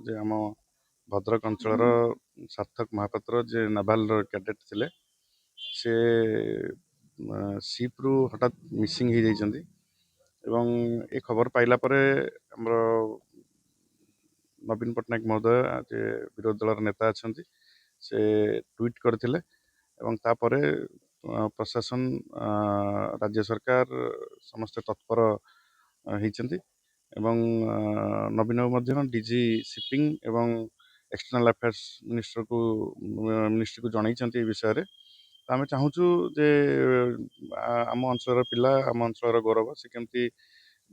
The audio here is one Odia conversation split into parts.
ଯେ ଆମ ଭଦ୍ରକ ଅଞ୍ଚଳର ସାର୍ଥକ ମହାପାତ୍ର ଯେ ନାଭାଲର କ୍ୟାଡେଟ୍ ଥିଲେ ସେ ସିପ୍ରୁ ହଠାତ୍ ମିସିଂ ହେଇଯାଇଛନ୍ତି ଏବଂ ଏ ଖବର ପାଇଲା ପରେ ଆମର ନବୀନ ପଟ୍ଟନାୟକ ମହୋଦୟ ଯେ ବିରୋଧୀ ଦଳର ନେତା ଅଛନ୍ତି ସେ ଟ୍ୱିଟ୍ କରିଥିଲେ ଏବଂ ତାପରେ ପ୍ରଶାସନ ରାଜ୍ୟ ସରକାର ସମସ୍ତେ ତତ୍ପର ହେଇଛନ୍ତି ଏବଂ ନବୀନ ମଧ୍ୟ ଡିଜି ସିପିଂ ଏବଂ ଏକ୍ସଟର୍ନାଲ ଆଫେୟାର୍ସ ମିନିଷ୍ଟ୍ରିକୁ ଜଣାଇଛନ୍ତି ଏ ବିଷୟରେ। ତ ଆମେ ଚାହୁଁଛୁ ଯେ ଆମ ଅଞ୍ଚଳର ପିଲା ଆମ ଅଞ୍ଚଳର ଗୌରବ ସେ କେମିତି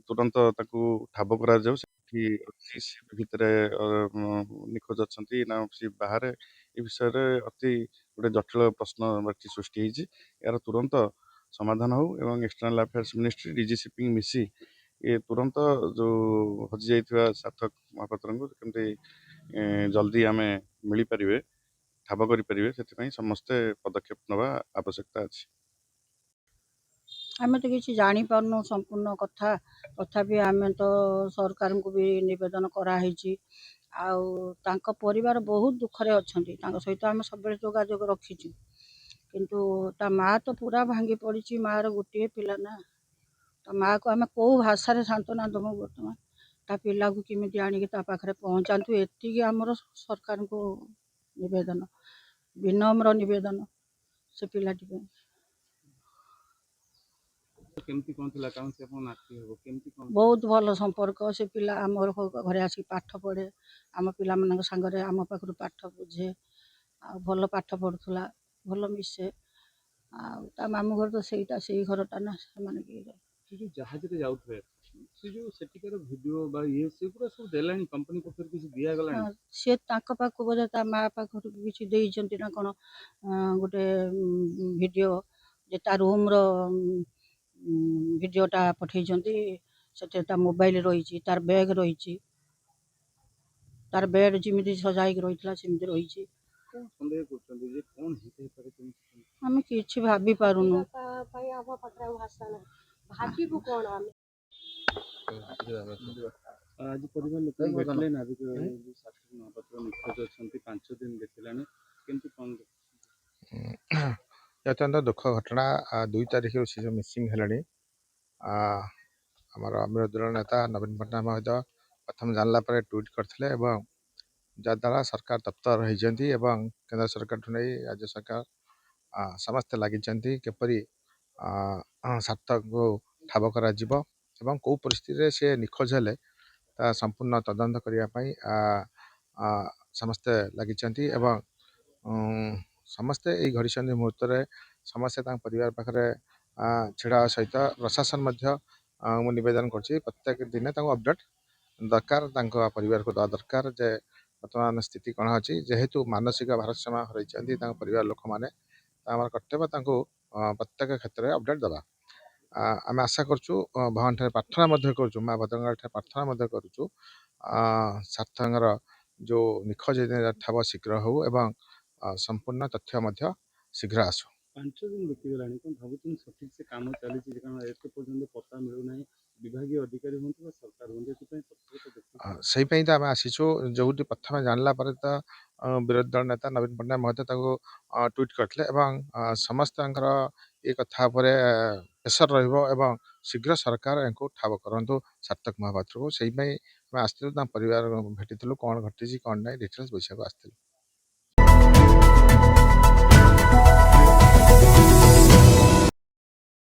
ତୁରନ୍ତ ତାକୁ ଠାବ କରାଯାଉ ସେଠି ଭିତରେ ନିଖୋଜ ଅଛନ୍ତି ନା ସେ ବାହାରେ ଏ ବିଷୟରେ ଅତି ଗୋଟେ ଜଟିଳ ପ୍ରଶ୍ନ ବାଚୀ ସୃଷ୍ଟି ହେଇଛି। ଏହାର ତୁରନ୍ତ ସମାଧାନ ହଉ ଏବଂ external affairs ministry DG shipping ମିଶି ଏ ତୁରନ୍ତ ଯେଉଁ ହଜିଯାଇଥିବା ସାର୍ଥକ ମହାପାତ୍ରଙ୍କୁ କେମିତି ଜଲ୍ଦି ଆମେ ମିଳିପାରିବେ ଠାବ କରିପାରିବେ ସେଥିପାଇଁ ସମସ୍ତେ ପଦକ୍ଷେପ ନେବା ଆବଶ୍ୟକତା ଅଛି। ଆମେ ତ କିଛି ଜାଣିପାରୁନୁ ସମ୍ପୂର୍ଣ୍ଣ କଥା, ତଥାପି ଆମେ ତ ସରକାରଙ୍କୁ ବି ନିବେଦନ କରାହେଇଛି। ଆଉ ତାଙ୍କ ପରିବାର ବହୁତ ଦୁଃଖରେ ଅଛନ୍ତି, ତାଙ୍କ ସହିତ ଆମେ ସବୁବେଳେ ଯୋଗାଯୋଗ ରଖିଛୁ, କିନ୍ତୁ ତା ମାଆ ତ ପୁରା ଭାଙ୍ଗି ପଡ଼ିଛି। ମାଆର ଗୋଟିଏ ପିଲା ନା, ତା ମାଆକୁ ଆମେ କେଉଁ ଭାଷାରେ ସାନ୍ତ୍ୱନା ଦେବୁ? ବର୍ତ୍ତମାନ ତା ପିଲାକୁ କେମିତି ଆଣିକି ତା ପାଖରେ ପହଞ୍ଚାନ୍ତୁ, ଏତିକି ଆମର ସରକାରଙ୍କୁ ନିବେଦନ, ବିନମ୍ର ନିବେଦନ ସେ ପିଲାଟି ପାଇଁ। ବହୁତ ଭଲ ସମ୍ପର୍କ, ସେ ପିଲା ଆମର ଘରେ ଆସିକି ପାଠ ପଢ଼େ, ଆମ ପିଲାମାନଙ୍କ ସାଙ୍ଗରେ ଆମ ପାଖରୁ ପାଠ ବୁଝେ, ଆଉ ଭଲ ପାଠ ପଢ଼ୁଥିଲା, ଭଲ ମିଶେ। ଆଉ ତା ମାମୁଁ ଘର ତ ସେଇ ଘରଟା ନା, ସେମାନେ ଜାହାଜରେ ଯାଉଥିଲେ ସେ ଯୋଉ ସେଠିକାର ଭିଡ଼ିଓ ବା ସେଗୁଡ଼ା ସବୁ ଦେଲାଣି କମ୍ପାନୀ ପକ୍ଷରୁ କିଛି ଦିଆଗଲାଣି? ସେ ତାଙ୍କ ପାଖକୁ ବୋଧେ ତା ମାଆ ପାଖରୁ କିଛି ଦେଇଛନ୍ତି ନା କ'ଣ, ଗୋଟେ ଭିଡ଼ିଓ ଯେ ତା ରୁମ୍ର ଭିଡ଼ିଓଟା ପଠେଇଛନ୍ତି। ସେଥିରେ ତା ମୋବାଇଲ ରହିଛି, ତାର ବ୍ୟାଗ୍ ରହିଛି, ତାର ବେଡ୍ ଯେମିତି ସଜା ହେଇକି ରହିଥିଲା ସେମିତି ରହିଛି। ଆମେ କିଛି ଭାବି ପାରୁନୁ। ଭାବିବୁ କ'ଣ ଆମେ? ଆଜି ପରିବାର ଲୋକ ଦେଖିଲେ ନା ସାର୍ଥକ ମହାପାତ୍ର ନିଖୋଜ ଅଛନ୍ତି 5 ଦିନ ଦେଖିଲାଣି, କେମିତି କ'ଣ? ଅତ୍ୟନ୍ତ ଦୁଃଖ ଘଟଣା। 2 ତାରିଖରୁ ସେ ଯେଉଁ ମିସିଂ ହେଲାଣି, ଆମର ବିରୋଧୀ ଦଳ ନେତା ନବୀନ ପଟ୍ଟନାୟକ ମହୋଦୟ ପ୍ରଥମେ ଜାଣିଲା ପରେ ଟ୍ୱିଟ୍ କରିଥିଲେ ଏବଂ ଯାହାଦ୍ୱାରା ସରକାର ତତ୍ପର ହୋଇଛନ୍ତି ଏବଂ କେନ୍ଦ୍ର ସରକାରଠୁ ନେଇ ରାଜ୍ୟ ସରକାର ସମସ୍ତେ ଲାଗିଛନ୍ତି କିପରି ସାର୍ଥକଙ୍କୁ ଠାବ କରାଯିବ ଏବଂ କେଉଁ ପରିସ୍ଥିତିରେ ସେ ନିଖୋଜ ହେଲେ ତା ସମ୍ପୂର୍ଣ୍ଣ ତଦନ୍ତ କରିବା ପାଇଁ ସମସ୍ତେ ଲାଗିଛନ୍ତି ଏବଂ ସମସ୍ତେ ଏଇ ଘଡ଼ିସନ୍ଧି ମୁହୂର୍ତ୍ତରେ ସମସ୍ତେ ତାଙ୍କ ପରିବାର ପାଖରେ ଛିଡ଼ା ସହିତ ପ୍ରଶାସନ ମଧ୍ୟ ମୁଁ ନିବେଦନ କରୁଛି ପ୍ରତ୍ୟେକ ଦିନେ ତାଙ୍କୁ ଅପଡ଼େଟ୍ ଦରକାର, ତାଙ୍କ ପରିବାରକୁ ଦେବା ଦରକାର ଯେ ବର୍ତ୍ତମାନ ସ୍ଥିତି କ'ଣ ଅଛି। ଯେହେତୁ ମାନସିକ ଭାରସାମ୍ୟ ହରାଇଛନ୍ତି ତାଙ୍କ ପରିବାର ଲୋକମାନେ, ଆମର କର୍ତ୍ତବ୍ୟ ତାଙ୍କୁ ପ୍ରତ୍ୟେକ କ୍ଷେତ୍ରରେ ଅପଡ଼େଟ୍ ଦେବା। ଆମେ ଆଶା କରୁଛୁ, ଭଗବାନଠାରେ ପ୍ରାର୍ଥନା ମଧ୍ୟ କରୁଛୁ, ମା ଭଦ୍ରଙ୍କଠାରେ ପ୍ରାର୍ଥନା ମଧ୍ୟ କରୁଛୁ ସାର୍ଥକଙ୍କର ଯେଉଁ ନିଖୋଜ ଠାବ ଶୀଘ୍ର ହେଉ ଏବଂ ସମ୍ପୂର୍ଣ୍ଣ ତଥ୍ୟ ମଧ୍ୟ ଶୀଘ୍ର ଆସୁ। 5 ଦିନ ବିତିଗଲାଣି, କ'ଣ ଭାବୁଛନ୍ତି ସଠିକ୍ ସେ କାମ ଚାଲିଛି? କାରଣ ଏତେ ପର୍ଯ୍ୟନ୍ତ ପତା ମିଳୁନାହିଁ, ବିଭାଗୀୟ ଅଧିକାରୀ ହୁଅନ୍ତୁ ବା ସରକାର ହୁଅନ୍ତୁ, ଏଥିପାଇଁ ସେଇପାଇଁ ତ ଆମେ ଆସିଛୁ। ଯେଉଁଠି ପ୍ରଥମେ ଜାଣିଲା ପରେ ତ ବିରୋଧୀ ଦଳ ନେତା ନବୀନ ପଟ୍ଟନାୟକ ମହୋଦୟ ତାଙ୍କୁ ଟ୍ୱିଟ୍ କରିଥିଲେ ଏବଂ ସମସ୍ତଙ୍କର ଏ କଥା ଉପରେ ପ୍ରେସର ରହିବ ଏବଂ ଶୀଘ୍ର ସରକାର ୟାଙ୍କୁ ଠାବ କରନ୍ତୁ ସାର୍ଥକ ମହାପାତ୍ରକୁ। ସେଇପାଇଁ ଆମେ ଆସିଥିଲୁ, ତାଙ୍କ ପରିବାର ଭେଟିଥିଲୁ, କ'ଣ ଘଟିଛି କ'ଣ ନାହିଁ ଡିଟେଲ୍ସ ବୁଝିବାକୁ ଆସିଥିଲୁ।